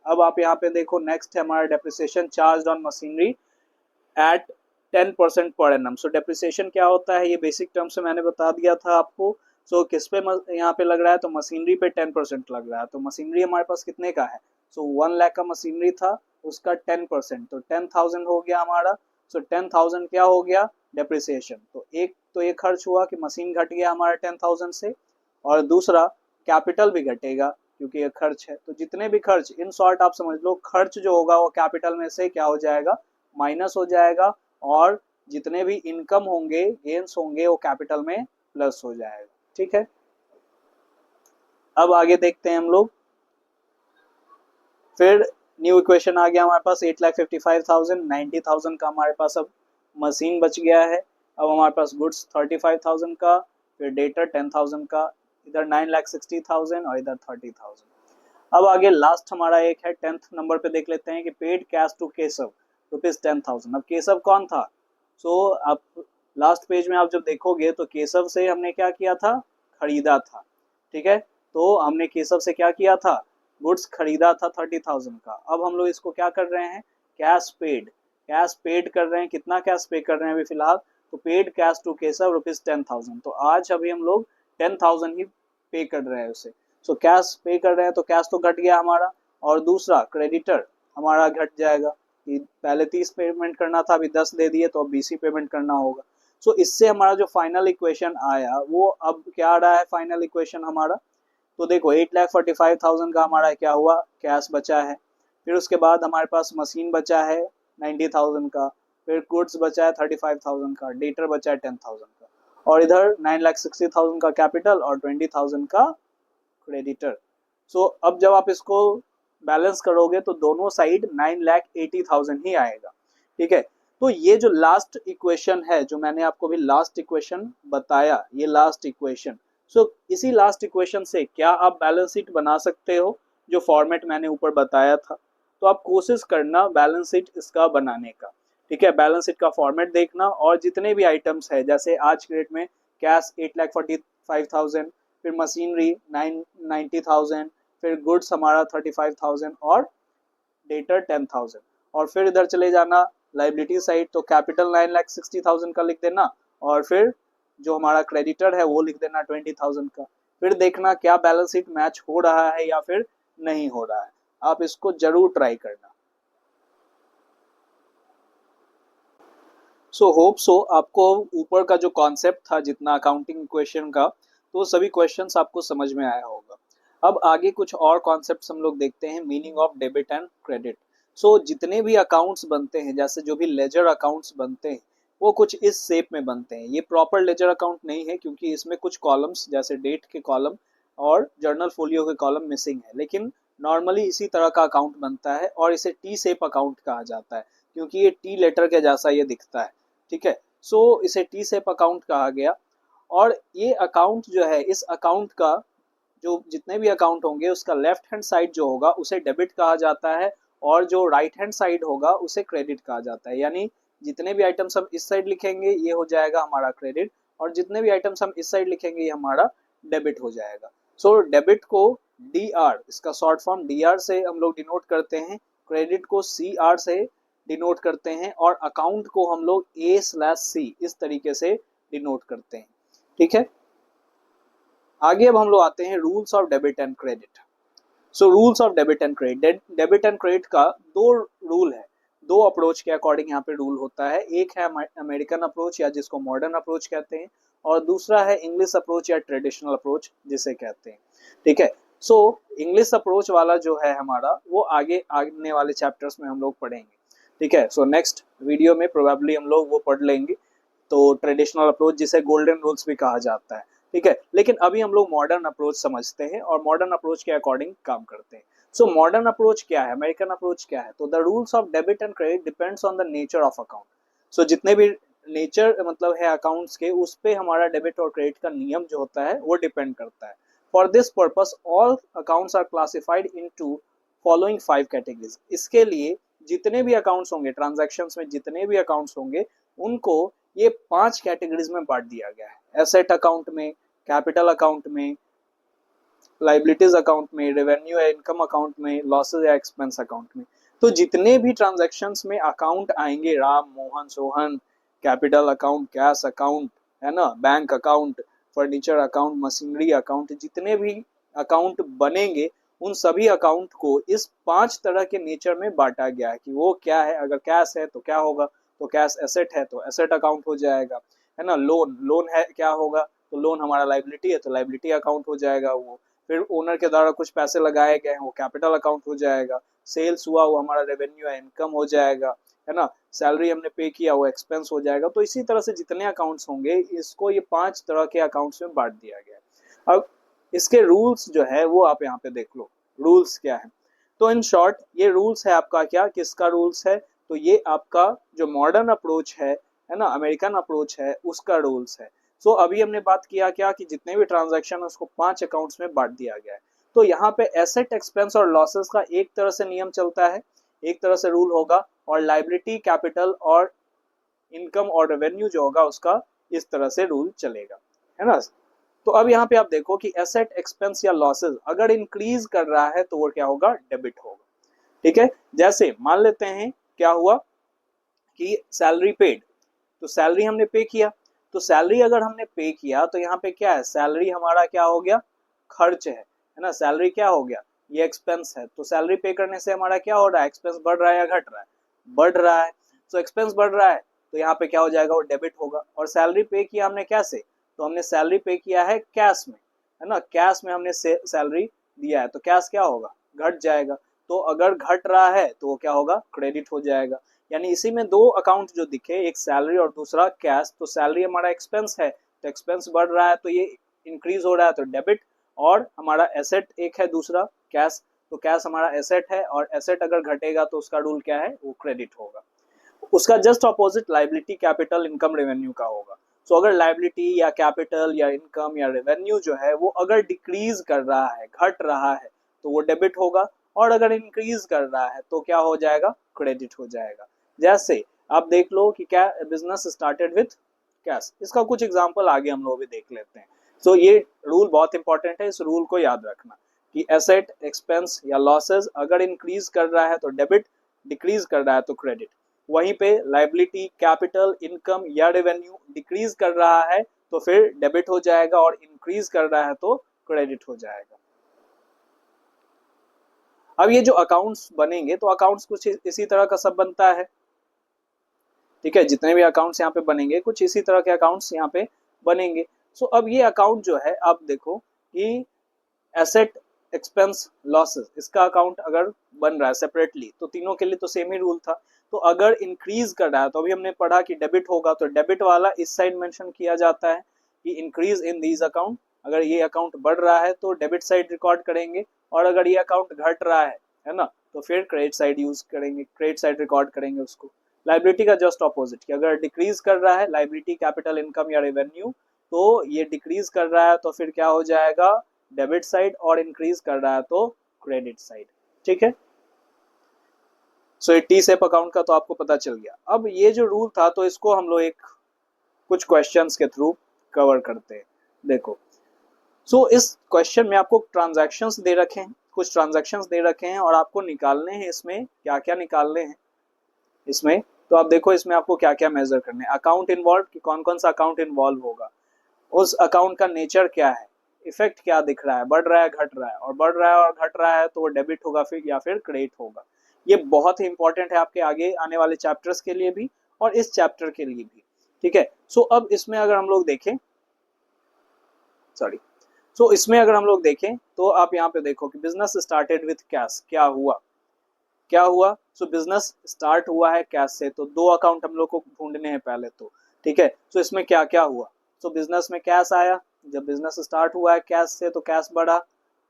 अब आप यहाँ पे देखो नेक्स्ट है हमारा depreciation charge on machinery at 10% per annum. So depreciation क्या होता है, ये बेसिक टर्म से मैंने बता दिया था आपको। सो किस पे यहाँ पे लग रहा है, तो मशीनरी पे 10% लग रहा है, तो मशीनरी हमारे पास कितने का है, सो 1 लाख का मशीनरी था, उसका 10%, तो 10,000 हो गया हमारा। सो 10,000 क्या हो गया डेप्रिसिएशन, तो एक तो ये खर्च हुआ कि मशीन घट गया हमारा 10,000 से, और दूसरा कैपिटल भी घटेगा क्योंकि ये खर्च है, तो जितने भी खर्च, इन शॉर्ट आप समझ लो खर्च जो होगा वो कैपिटल में से क्या हो जाएगा माइनस हो जाएगा, और जितने भी इनकम होंगे गेन्स होंगे वो कैपिटल में प्लस हो जाएगा, ठीक है। अब आगे देखते हैं हम लोग, फिर न्यू इक्वेशन आ गया हमारे पास 8,55,000, 90,000 का हमारे पास अब मशीन बच गया है, अब हमारे पास गुड्स 35,000 का, फिर डेटर 10,000 का, इधर 9,60,000 और इधर 30,000। अब आगे लास्ट हमारा एक है 10th नंबर पे देख लेते हैं कि पेड कैश टू केशव ₹10,000। अब केशव कौन था? सो आप लास्ट पेज में आप जब देखोगे तो केशव से हमने क्या किया था? खरीदा था। ठीक है, तो हमने केशव से क्या किया था? गुड्स खरीदा था 30,000 का। अब हम लोग इसको क्या कर रहे हैं? कैश पेड कर रहे हैं। कितना कैश पे कर रहे हैं अभी फिलहाल? तो पेड कैश टू केशव ₹10,000। तो आज अभी हम लोग 10,000 ही पे कर रहे हैं उसे। सो कैश पे कर रहे हैं तो कैश तो घट गया हमारा। और दूसरा क्रेडिटर हमारा घट जाएगा कि पहले 30 पेमेंट करना था, अभी 10 दे दिए तो अब 20 ही पेमेंट करना होगा। सो इससे हमारा जो फाइनल इक्वेशन आया वो अब क्या आ रहा है? फाइनल इक्वेशन हमारा तो देखो 8,45,000 का हमारा क्या हुआ? कैश बचा है। फिर उसके बाद हमारे पास मशीन बचा है 90,000 का, फिर गुड्स बचा है 35,000 का, डेटर बचा है 10,000 का, और इधर 9,60,000 का कैपिटल और 20,000 का क्रेडिटर। सो अब जब आप इसको बैलेंस करोगे तो दोनों साइड 9,80,000 ही आएगा। ठीक है, तो ये जो लास्ट इक्वेशन है, जो मैंने आपको भी लास्ट इक्वेशन बताया, ये लास्ट इक्वेशन, सो इसी लास्ट इक्वेशन से क्या आप बैलेंस शीट बना सकते हो, जो फॉर्मेट मैंने ऊपर बताया था। तो आप कोशिश करना बैलेंस शीट इसका बनाने का। ठीक है, बैलेंस शीट का फॉर्मेट देखना और जितने भी आइटम्स है, जैसे आज के डेट में कैश 8,45,000, फिर मशीनरी 990,000, फिर गुड्स हमारा 35,000 और डेटर 10,000, और फिर इधर चले जाना लाइबिलिटी साइड, तो कैपिटल 9,60,000 का लिख देना, और फिर जो हमारा क्रेडिटर है वो लिख देना 20,000 का। फिर देखना क्या बैलेंस शीट मैच हो रहा है या फिर नहीं हो रहा है। आप इसको जरूर ट्राई करना। सो होप सो आपको ऊपर का जो कॉन्सेप्ट था जितना अकाउंटिंग इक्वेशन का, तो सभी क्वेश्चंस आपको समझ में आया होगा। अब आगे कुछ और कॉन्सेप्ट्स हम लोग देखते हैं, meaning of debit and credit. So जितने भी अकाउंट्स बनते हैं, जैसे जो भी लेजर अकाउंट्स बनते हैं, वो कुछ इस शेप में बनते हैं। ये प्रॉपर लेजर अकाउंट नहीं है क्योंकि इसमें कुछ कॉलम्स जैसे डेट के कॉलम और जर्नल फोलियो के कॉलम मिसिंग है, लेकिन नॉर्मली इसी तरह का अकाउंट बनता है और इसे टी शेप अकाउंट कहा जाता है क्योंकि ये टी लेटर के जैसा ये दिखता है। ठीक है, सो इसे टी शेप अकाउंट कहा गया। और ये अकाउंट जो है, इस अकाउंट का जो जितने भी अकाउंट होंगे उसका लेफ्ट हैंड साइड जो होगा उसे डेबिट कहा जाता है, और जो राइट हैंड साइड होगा उसे क्रेडिट कहा जाता है। यानी जितने भी आइटम्स हम इस साइड लिखेंगे ये हो जाएगा हमारा क्रेडिट, और जितने भी आइटम्स हम इस साइड लिखेंगे ये हमारा डेबिट हो जाएगा। सो डेबिट को डी आर, इसका शॉर्ट फॉर्म डी आर से हम लोग डिनोट करते हैं, क्रेडिट को सी आर से डिनोट करते हैं, और अकाउंट को हम लोग A/C इस तरीके से डिनोट करते हैं। ठीक है, आगे अब हम लोग आते हैं rules of debit and credit. So rules of debit and credit, debit and credit का दो रूल है, दो अप्रोच के अकॉर्डिंग यहाँ पे रूल होता है। एक है अमेरिकन अप्रोच या जिसको मॉडर्न अप्रोच कहते हैं, और दूसरा है इंग्लिश अप्रोच या ट्रेडिशनल अप्रोच जिसे कहते हैं। ठीक है, सो इंग्लिश अप्रोच वाला जो है हमारा वो आगे आने वाले चैप्टर्स में हम लोग पढ़ेंगे। ठीक है, सो नेक्स्ट वीडियो में प्रोबेबली हम लोग वो पढ़ लेंगे, तो ट्रेडिशनल अप्रोच जिसे गोल्डन रूल्स भी कहा जाता है। ठीक है, लेकिन अभी हम लोग मॉडर्न अप्रोच समझते हैं और मॉडर्न अप्रोच के अकॉर्डिंग काम करते हैं। सो मॉडर्न अप्रोच क्या है, अमेरिकन अप्रोच क्या है? तो the rules of debit and credit depends on the nature of account. So जितने भी नेचर मतलब है अकाउंट्स के, उस पे हमारा डेबिट और क्रेडिट का नियम जो होता है वो डिपेंड करता है। For this purpose all accounts are classified into following 5 categories. इसके लिए जितने भी अकाउंट्स होंगे, ट्रांजैक्शंस में जितने भी अकाउंट्स होंगे, उनको ये 5 कैटेगरीज में बांट दिया गया है। एसेट अकाउंट में, कैपिटल अकाउंट में, लाइबिलिटीज अकाउंट में, रेवेन्यू या इनकम अकाउंट में, लॉसेज या एक्सपेंस अकाउंट में। तो जितने भी ट्रांजैक्शंस में अकाउंट आएंगे, Ram Mohan Sohan, capital account, cash account, है ना, bank account, furniture account, machinery account, जितने भी अकाउंट बनेंगे उन सभी अकाउंट को इस 5 तरह के नेचर में बांटा गया है कि वो क्या है। अगर कैश है तो क्या होगा? तो कैश एसेट है तो एसेट अकाउंट हो जाएगा, है ना। लोन है क्या होगा? तो लोन हमारा लाइबिलिटी है तो लाइबिलिटी अकाउंट हो जाएगा वो। फिर ओनर के द्वारा कुछ पैसे लगाए गए हैं वो कैपिटल अकाउंट हो जाएगा। सेल्स हुआ वो हमारा रेवेन्यू या इनकम हो जाएगा, है ना। सैलरी हमने पे किया वो एक्सपेंस हो जाएगा। तो इसी तरह से जितने अकाउंट्स होंगे इसको ये 5 तरह के अकाउंट्स में बांट दिया गया है। अब इसके रूल्स जो है वो आप यहाँ पे देख लो, रूल्स क्या है। तो इन शॉर्ट ये रूल्स है आपका क्या, किसका रूल्स है? तो ये आपका जो मॉडर्न अप्रोच है है ना, अमेरिकन अप्रोच है, उसका रूल्स है। सो अभी हमने बात किया क्या कि जितने भी ट्रांजैक्शन उसको 5 अकाउंट्स में बांट दिया गया है। तो यहाँ पे एसेट, एक्सपेंस और लॉसेस का एक तरह से नियम चलता है, एक तरह से रूल होगा, और लाइबिलिटी, कैपिटल और इनकम और रेवेन्यू जो होगा उसका इस तरह से रूल चलेगा, है ना। तो अब यहाँ पे आप देखो कि एसेट, एक्सपेंस या लॉसेस अगर इंक्रीज कर रहा है तो वो क्या होगा, डेबिट होगा। ठीक है, जैसे मान लेते हैं क्या हुआ कि सैलरी पेड, तो सैलरी हमने पे किया, तो सैलरी अगर हमने पे किया तो यहाँ पे क्या है, सैलरी हमारा क्या हो गया, खर्च है ना, सैलरी क्या हो गया, ये एक्सपेंस है। तो सैलरी पे करने से हमारा क्या हो रहा है, एक्सपेंस बढ़ रहा है या घट रहा है, बढ़ रहा है। तो एक्सपेंस बढ़ रहा है तो यहाँ पे क्या हो जाएगा, वो डेबिट होगा। और सैलरी पे किया हमने कैसे, तो हमने सैलरी पे किया है कैश में, है ना, कैश में हमने सैलरी दिया है, तो कैश क्या होगा, घट जाएगा। तो अगर घट रहा है तो वो क्या होगा, क्रेडिट हो जाएगा। यानी इसी में दो अकाउंट जो दिखे, एक सैलरी और दूसरा कैश। तो सैलरी हमारा एक्सपेंस है तो एक्सपेंस बढ़ रहा है तो ये इंक्रीज हो रहा है तो डेबिट, और हमारा एसेट एक है दूसरा कैश, तो कैश हमारा एसेट है, और एसेट अगर घटेगा तो उसका रूल क्या है, वो क्रेडिट होगा। उसका just opposite liability, capital, income, revenue का होगा। सो अगर लाइबिलिटी या कैपिटल या इनकम या रेवेन्यू जो है वो अगर डिक्रीज कर रहा है, घट रहा है, तो वो डेबिट होगा, और अगर इंक्रीज कर रहा है तो क्या हो जाएगा, क्रेडिट हो जाएगा। जैसे आप देख लो कि क्या बिजनेस स्टार्टेड विथ कैश, इसका कुछ एग्जांपल आगे हम लोग भी देख लेते हैं। सो ये रूल बहुत इंपॉर्टेंट है, इस रूल को याद रखना कि एसेट, एक्सपेंस या लॉसेस अगर इंक्रीज कर रहा है तो डेबिट, डिक्रीज कर रहा है तो क्रेडिट। वहीं पे लाइबिलिटी, कैपिटल, इनकम या रेवेन्यू डिक्रीज कर रहा है तो फिर डेबिट हो जाएगा, और इंक्रीज कर रहा है तो क्रेडिट हो जाएगा। अब ये जो अकाउंट्स बनेंगे, तो अकाउंट्स कुछ इसी तरह का सब बनता है। ठीक है, जितने भी अकाउंट्स यहाँ पे बनेंगे कुछ इसी तरह के अकाउंट्स यहाँ पे बनेंगे। सो अब ये अकाउंट जो है, आप देखो कि एसेट, एक्सपेंस, लॉसेस, इसका अकाउंट अगर बन रहा है सेपरेटली तो तीनों के लिए तो सेम ही रूल था। तो अगर इंक्रीज कर रहा है तो अभी हमने पढ़ा कि डेबिट होगा, तो डेबिट वाला इस साइड मेंशन किया जाता है कि इंक्रीज इन दीज अकाउंट। अगर ये अकाउंट बढ़ रहा है तो डेबिट साइड रिकॉर्ड करेंगे, और अगर ये अकाउंट घट रहा है ना, तो फिर क्रेडिट साइड यूज करेंगे, क्रेडिट साइड रिकॉर्ड करेंगे उसको। लाइबिलिटी का जस्ट ऑपोजिट, कि अगर डिक्रीज कर रहा है लाइबिलिटी, कैपिटल, इनकम या रेवेन्यू, तो ये डिक्रीज कर रहा है तो फिर क्या हो जाएगा, डेबिट साइड, और इंक्रीज कर रहा है तो क्रेडिट साइड। ठीक है, सो ये टी सेप अकाउंट का तो आपको पता चल गया। अब ये जो रूल था तो इसको हम लोग एक कुछ क्वेश्चंस के थ्रू कवर करते हैं। देखो, सो इस क्वेश्चन में आपको ट्रांजैक्शंस दे रखे हैं, कुछ ट्रांजैक्शंस दे रखे हैं, और आपको निकालने हैं इसमें क्या क्या निकालने हैं इसमें। तो आप देखो इसमें आपको क्या क्या मेजर करने हैं, अकाउंट इन्वॉल्व, कि कौन कौन सा अकाउंट इन्वॉल्व होगा, उस अकाउंट का नेचर क्या है, इफेक्ट क्या दिख रहा है, बढ़ रहा है, घट रहा है, और बढ़ रहा है और घट रहा है तो वो डेबिट होगा फिर या फिर क्रेडिट होगा। ये बहुत ही इंपॉर्टेंट है आपके आगे आने वाले चैप्टर्स के लिए भी और इस चैप्टर के लिए भी। ठीक है, सो अब इसमें अगर हम लोग देखें, सॉरी, सो इसमें अगर हम लोग देखें तो आप यहाँ पे देखो कि बिजनेस स्टार्टेड विथ कैश, क्या हुआ, क्या हुआ। सो बिजनेस स्टार्ट हुआ है कैश से, तो दो अकाउंट हम लोग को ढूंढने हैं पहले तो। ठीक है, सो इसमें क्या क्या हुआ, सो बिजनेस में कैश आया, जब बिजनेस स्टार्ट हुआ है कैश से तो कैश बढ़ा,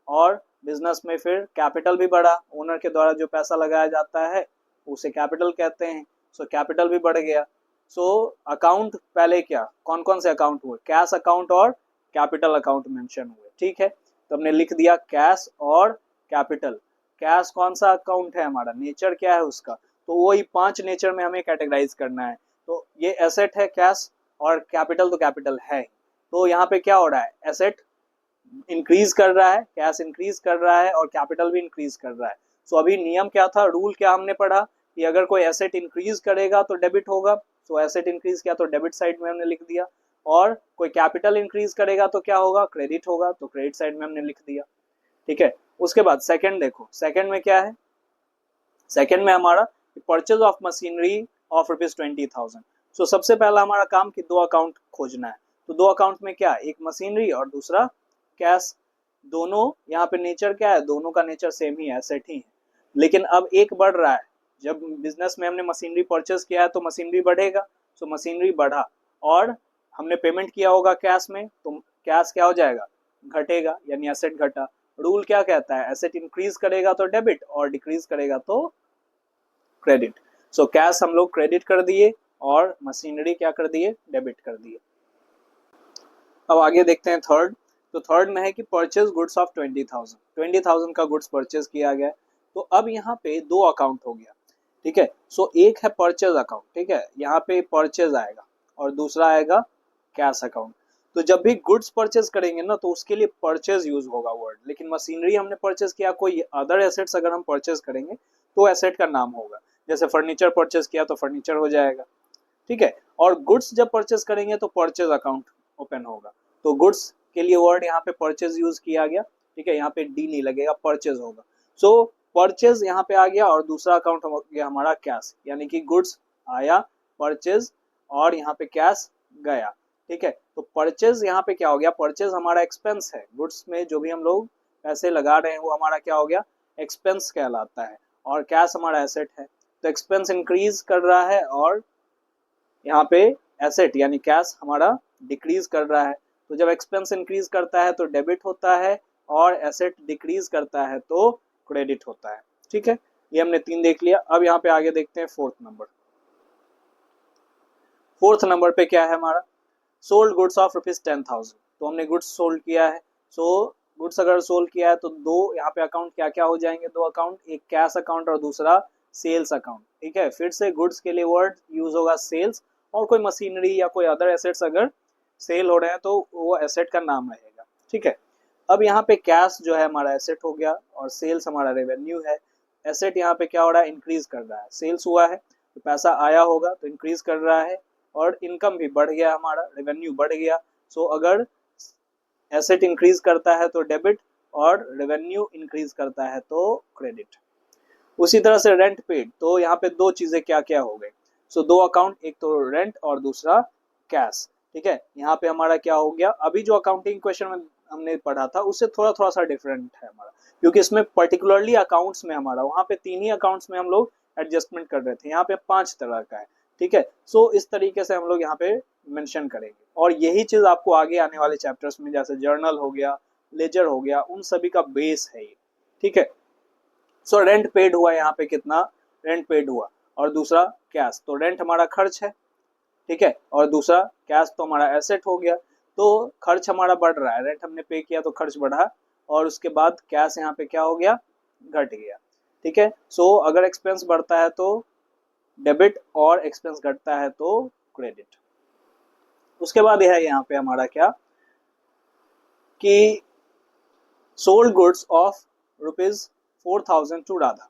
और बिजनेस में फिर कैपिटल भी बढ़ा, ओनर के द्वारा जो पैसा लगाया जाता है उसे कैपिटल कहते हैं। सो कैपिटल भी बढ़ गया। सो अकाउंट पहले क्या, कौन कौन से अकाउंट हुए, कैश अकाउंट और कैपिटल अकाउंट मेंशन हुए। ठीक है, तो हमने लिख दिया कैश और कैपिटल। कैश कौन सा अकाउंट है हमारा, नेचर क्या है उसका, तो वही 5 नेचर में हमें कैटेगराइज करना है। तो ये एसेट है कैश, और कैपिटल तो कैपिटल है। तो यहाँ पे क्या हो रहा है, एसेट इंक्रीज कर रहा है, कैश इंक्रीज कर रहा है, और कैपिटल भी इंक्रीज कर रहा है। सो अभी नियम क्या था, रूल क्या हमने पढ़ा कि अगर कोई एसेट इंक्रीज करेगा तो डेबिट होगा। सो एसेट इंक्रीज किया तो डेबिट साइड में हमने लिख दिया, और कोई कैपिटल इंक्रीज करेगा तो क्या होगा, क्रेडिट होगा, तो क्रेडिट साइड में हमने लिख दिया। ठीक है, उसके बाद सेकंड देखो, सेकंड में क्या है, सेकंड में हमारा परचेज ऑफ मशीनरी ऑफ ₹20,000। सो सबसे पहला हमारा काम कि दो अकाउंट खोजना है। तो दो अकाउंट में क्या, एक मशीनरी और दूसरा कैश। दोनों यहाँ पे नेचर क्या है, दोनों का नेचर सेम ही है, एसेट ही है। लेकिन अब एक बढ़ रहा है, जब बिजनेस में हमने मशीनरी परचेज किया है तो मशीनरी बढ़ेगा। सो मशीनरी बढ़ा, और हमने पेमेंट किया होगा कैश में, तो कैश क्या हो जाएगा, घटेगा, यानी एसेट घटा। रूल क्या कहता है, एसेट इंक्रीज करेगा तो डेबिट और डिक्रीज करेगा तो क्रेडिट। सो कैश हम लोग क्रेडिट कर दिए, और मशीनरी क्या कर दिए, डेबिट कर दिए। अब आगे देखते हैं थर्ड। तो थर्ड में है कि परचेज गुड्स ऑफ 20,000 का गुड्स परचेज किया गया। तो अब यहाँ पे दो अकाउंट हो गया, ठीक है। सो एक है परचेज अकाउंट, ठीक है, यहाँ पे परचेज आएगा और दूसरा आएगा कैश अकाउंट। तो जब भी गुड्स परचेज करेंगे ना तो उसके लिए परचेज यूज होगा वर्ड, लेकिन मशीनरी हमने परचेज किया, कोई अदर एसेट्स अगर हम परचेज करेंगे तो एसेट का नाम होगा। जैसे फर्नीचर परचेज किया तो फर्नीचर हो जाएगा, ठीक है। और गुड्स जब परचेज करेंगे तो परचेज अकाउंट ओपन होगा। तो गुड्स के लिए वर्ड यहाँ पे परचेज यूज किया गया, ठीक है, यहाँ पे डी नहीं लगेगा, परचेज होगा। सो परचेज यहाँ पे आ गया और दूसरा अकाउंट हो गया हमारा कैश, यानी कि गुड्स आया, परचेज, और यहाँ पे कैश गया, ठीक है। तो परचेज यहाँ पे क्या हो गया, परचेज हमारा एक्सपेंस है, गुड्स में जो भी हम लोग पैसे लगा रहे हैं वो हमारा क्या हो गया, एक्सपेंस कहलाता है, और कैश हमारा एसेट है। तो एक्सपेंस इंक्रीज कर रहा है और यहाँ पे एसेट यानी कैश हमारा डिक्रीज कर रहा है। तो जब एक्सपेंस इंक्रीज करता है तो डेबिट होता है, और एसेट डिक्रीज करता है तो क्रेडिट होता है, ठीक है। ये हमने तीन देख लिया। अब यहाँ पे आगे देखते हैं फोर्थ नंबर। फोर्थ नंबर पे क्या है हमारा, सोल्ड गुड्स ऑफ ₹10,000। तो हमने गुड्स सोल्ड किया है। सो गुड्स अगर सोल्ड किया है तो दो यहाँ पे अकाउंट क्या क्या हो जाएंगे, दो अकाउंट, एक कैश अकाउंट और दूसरा सेल्स अकाउंट, ठीक है। फिर से गुड्स के लिए वर्ड यूज होगा सेल्स, और कोई मशीनरी या कोई अदर एसेट्स अगर सेल हो रहे हैं तो वो एसेट का नाम रहेगा, ठीक है। अब यहाँ पे कैश जो है हमारा एसेट हो गया और सेल्स हमारा रेवेन्यू है। एसेट यहाँ पे क्या हो रहा है, इंक्रीज कर रहा है, सेल्स हुआ है तो पैसा आया होगा तो इंक्रीज कर रहा है, और इनकम भी बढ़ गया हमारा, रेवेन्यू बढ़ गया। सो अगर एसेट इंक्रीज करता है तो डेबिट, और रेवेन्यू इंक्रीज करता है तो क्रेडिट। उसी तरह से रेंट पेड, तो यहाँ पे दो चीजें क्या क्या हो गई। सो दो अकाउंट, एक तो रेंट और दूसरा कैश, ठीक है। यहाँ पे हमारा क्या हो गया, अभी जो अकाउंटिंग क्वेश्चन में हमने पढ़ा था उससे थोड़ा थोड़ा सा डिफरेंट है हमारा, क्योंकि इसमें पर्टिकुलरली अकाउंट्स में हमारा, वहां पे तीन ही अकाउंट्स में हम लोग एडजस्टमेंट कर रहे थे, यहाँ पे 5 तरह का है, ठीक है। सो इस तरीके से हम लोग यहाँ पे मेंशन करेंगे, और यही चीज आपको आगे आने वाले चैप्टर्स में, जैसे जर्नल हो गया, लेजर हो गया, उन सभी का बेस है ये, ठीक है। सो रेंट पेड हुआ, यहाँ पे कितना रेंट पेड हुआ, और दूसरा कैश, तो रेंट हमारा खर्च है, ठीक है, और दूसरा कैश तो हमारा एसेट हो गया। तो खर्च हमारा बढ़ रहा है, रेंट हमने पे किया तो खर्च बढ़ा, और उसके बाद कैश यहाँ पे क्या हो गया, घट गया, ठीक है। सो अगर एक्सपेंस बढ़ता है तो डेबिट, और एक्सपेंस घटता है तो क्रेडिट। उसके बाद यह है यहाँ पे हमारा क्या, कि sold goods of ₹4,000 to Radha.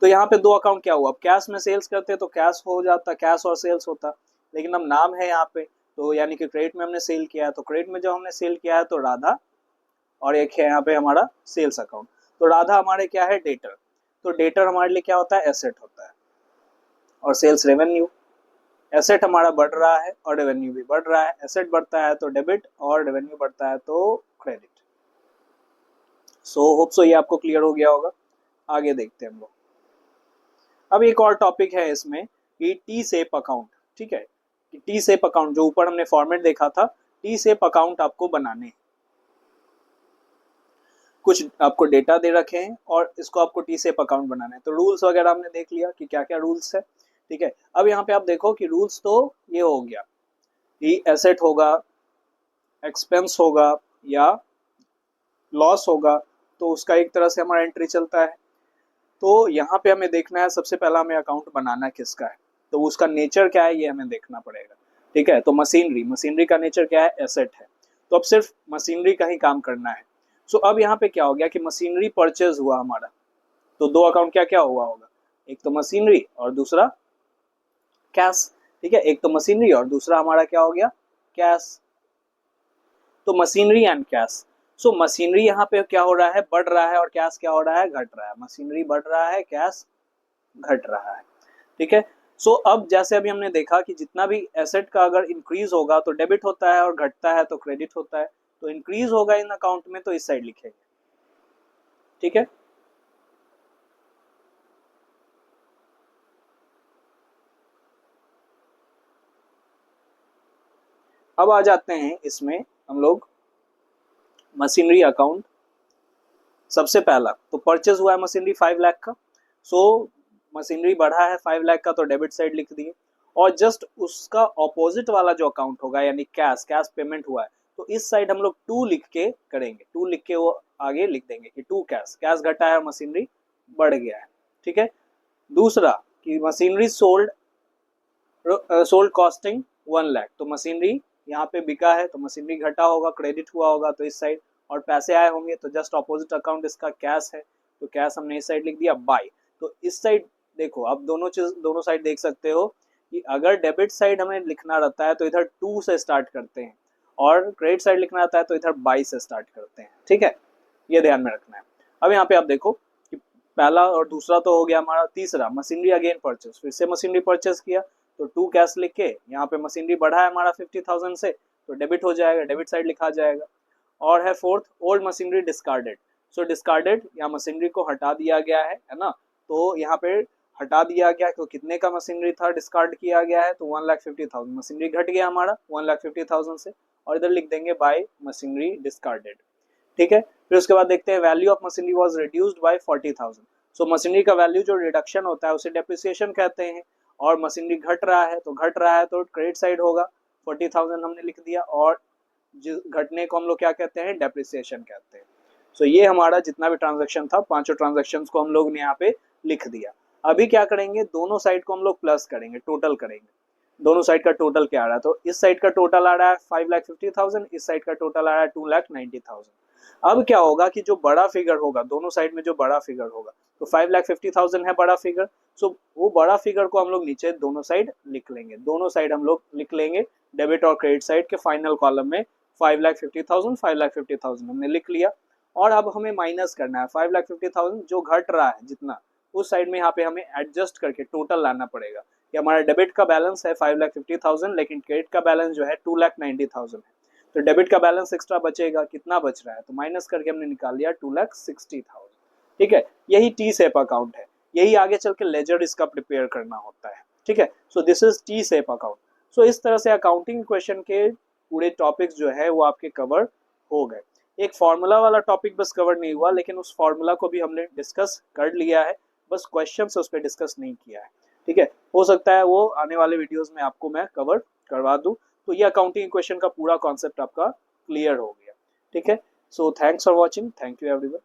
तो यहाँ पे दो अकाउंट क्या हुआ, अब कैश में सेल्स करते तो कैश हो जाता, कैश और सेल्स होता, लेकिन अब नाम है यहाँ पे, तो यानी कि क्रेडिट में हमने सेल किया है, तो क्रेडिट में जब हमने सेल किया है तो राधा, और एक है यहाँ पे हमारा सेल्स अकाउंट। तो राधा हमारे क्या है, डेटर, तो डेटर हमारे लिए क्या होता है, एसेट होता है, और सेल्स रेवेन्यू। एसेट हमारा बढ़ रहा है और रेवेन्यू भी बढ़ रहा है, एसेट बढ़ता है तो डेबिट, और रेवेन्यू बढ़ता है तो क्रेडिट। सो होप सो ये आपको क्लियर हो गया होगा। आगे देखते हैं हम लोग। अब एक और टॉपिक है इसमें कि टी शेप अकाउंट, ठीक है। कि टी शेप अकाउंट, जो ऊपर हमने फॉर्मेट देखा था, टी शेप अकाउंट आपको बनाने हैं। कुछ आपको डेटा दे रखे हैं और इसको आपको टी शेप अकाउंट बनाना है। तो रूल्स वगैरह हमने देख लिया कि क्या क्या रूल्स है, ठीक है। अब यहाँ पे आप देखो कि रूल्स तो ये हो गया कि एसेट होगा, एक्सपेंस होगा या लॉस होगा, तो उसका एक तरह से हमारा एंट्री चलता है। तो यहाँ पे हमें देखना है, सबसे पहला हमें अकाउंट बनाना किसका है, तो उसका नेचर क्या है ये हमें देखना पड़ेगा, ठीक है। तो मशीनरी का नेचर क्या है, एसेट है, तो अब सिर्फ मशीनरी का ही काम करना है। सो अब यहाँ पे क्या हो गया कि मशीनरी परचेज हुआ हमारा, तो दो अकाउंट क्या क्या हुआ होगा, एक तो मशीनरी और दूसरा कैश, ठीक है। एक तो मशीनरी और दूसरा हमारा क्या हो गया, कैश। तो machinery and cash. So machinery यहाँ पे क्या हो रहा है, बढ़ रहा है, और कैश क्या हो रहा है, घट रहा है। मशीनरी बढ़ रहा है, कैश घट रहा है, ठीक है। सो अब जैसे अभी हमने देखा कि जितना भी एसेट का अगर इंक्रीज होगा तो डेबिट होता है, और घटता है तो क्रेडिट होता है। तो इंक्रीज होगा इन अकाउंट में तो इस साइड लिखेंगे, ठीक है। अब आ जाते हैं इसमें हम लोग मशीनरी अकाउंट। सबसे पहला तो परचेज हुआ है मशीनरी 5 लाख का, सो मशीनरी बढ़ा है 5 लाख का, तो डेबिट साइड लिख दिए। और जस्ट उसका ऑपोजिट वाला जो अकाउंट होगा यानी कैश पेमेंट हुआ है, तो इस साइड हम लोग 2 लिख के करेंगे, 2 लिख के वो आगे लिख देंगे कि टू कैश घटा है और मशीनरी बढ़ गया है। ठीक है। दूसरा कि मशीनरी सोल्ड कॉस्टिंग 1 लाख, तो मशीनरी यहाँ पे बिका है तो मशीनरी घटा होगा, क्रेडिट हुआ होगा तो इस साइड, और पैसे आए होंगे तो जस्ट ऑपोजिट अकाउंट इसका कैश है तो कैश हमने इस साइड लिख दिया बाय। तो इस साइड देखो आप दोनों साइड देख सकते हो कि अगर डेबिट साइड हमें लिखना रहता है तो इधर 2 से स्टार्ट करते हैं और क्रेडिट साइड लिखना रहता है तो इधर बाय से स्टार्ट करते हैं। ठीक है, ये ध्यान में रखना है। अब यहाँ पे आप देखो कि पहला और दूसरा तो हो गया हमारा, तीसरा मशीनरी अगेन परचेस, फिर से मशीनरी परचेस किया तो 2 कैश लिख के यहाँ पे मशीनरी बढ़ा है हमारा 50,000 से तो डेबिट हो जाएगा, डेबिट साइड लिखा जाएगा। और है फोर्थ ओल्ड मशीनरी डिस्कार्डेड, सो डिस्कार्डेड यहाँ मशीनरी को हटा दिया गया है ना, तो यहाँ पे हटा दिया गया तो कितने का मशीनरी था डिस्कार्ड किया गया है तो 1,50,000, मशीनरी घट गया हमारा 1,50,000 से, और इधर लिख देंगे बाय मशीनरी डिस्कार्डेड। ठीक है, फिर उसके बाद देखते हैं value of machinery was reduced by 40,000, so machinery का वैल्यू जो रिडक्शन होता है उसे डेप्रिसिएशन कहते हैं, और मशीनरी घट रहा है तो क्रेडिट साइड होगा, 40,000 हमने लिख दिया, और घटने को हम लोग क्या कहते हैं, डेप्रिसिएशन कहते हैं। सो ये हमारा जितना भी ट्रांजैक्शन था, पांचों ट्रांजैक्शंस को हम लोग ने यहाँ पे लिख दिया। अभी क्या करेंगे, दोनों साइड को हम लोग प्लस करेंगे, टोटल करेंगे, दोनों साइड का टोटल क्या आ रहा है, तो इस साइड का टोटल आ रहा है 5,50,000, इस साइड का टोटल आ रहा है 2,90,000। अब क्या होगा कि जो बड़ा फिगर होगा दोनों साइड में, जो बड़ा फिगर होगा तो 5,50,000 है बड़ा फिगर, सो वो बड़ा फिगर को हम लोग नीचे दोनों साइड लिख लेंगे, दोनों साइड हम लोग लिख लेंगे डेबिट और क्रेडिट साइड के फाइनल कॉलम में 5,50,000 हमने लिख लिया। और अब हमें माइनस करना है 5,50,000 जो घट रहा है जितना, उस साइड में यहाँ पे हमें एडजस्ट करके टोटल लाना पड़ेगा कि हमारा डेबिट का बैलेंस है 5,50,000 लेकिन क्रेडिट का बैलेंस जो है 2,90,000 है, तो डेबिट का बैलेंस एक्स्ट्रा बचेगा, कितना बच रहा है तो माइनस करके हमने निकाल लिया 2,60,000। ठीक है, यही टी शेप अकाउंट है, यही आगे चल के लेजर इसका प्रिपेयर करना होता है। ठीक है, so this is T shape account. So इस तरह से अकाउंटिंग क्वेश्चन के पूरे टॉपिक्स जो है वो आपके कवर हो गए। एक फॉर्मूला वाला टॉपिक बस कवर नहीं हुआ, लेकिन उस फॉर्मूला को भी हमने डिस्कस कर लिया है, बस क्वेश्चन उस पर डिस्कस नहीं किया है। ठीक है, हो सकता है वो आने वाले वीडियोस में आपको मैं कवर करवा दूं, तो ये अकाउंटिंग इक्वेशन का पूरा कॉन्सेप्ट आपका क्लियर हो गया। ठीक है, so thanks for watching, thank you everyone.